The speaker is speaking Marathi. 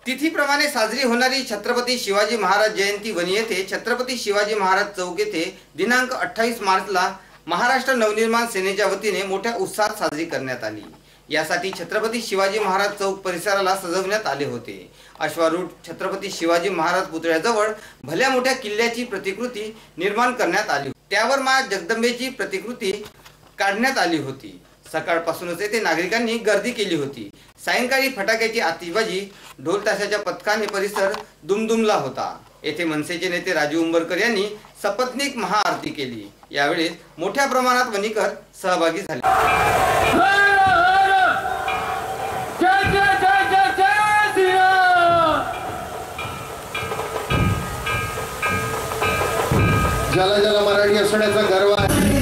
तिथीप्रमाणे साजरी होणारी छत्रपती शिवाजी महाराज जयंती वनी येथे छत्रपती शिवाजी महाराज चौक येथे दिनांक 28 मार्चला महाराष्ट्र नवनिर्माण सेनेच्या वतीने मोठ्या उत्साहात साजरी करण्यात आली। यासाठी छत्रपती शिवाजी महाराज चौक परिसराला सजवण्यात आले होते। अश्वारूढ छत्रपती शिवाजी महाराज पुतळ्याजवळ भल्या मोठ्या किल्ल्याची प्रतिकृती निर्माण करण्यात आली। त्यावर माँ जगदंबेची प्रतिकृती काढण्यात आली होती। सकाळपासूनच येथे नागरिकांनी गर्दी केली होती। सायंकाळी फटाक्याची आतिषबाजी, ढोल ताशाच्या पथकाने परिसर दुमदुमला होता। येथे मनसेचे नेते राजू उंबरकर यांनी सपत्नीक महाआरती केली। यावेळी मोठ्या प्रमाणात वणीकर सहभागी झाले। ज्याला ज्याला मराठी असण्याचा गर्व आहे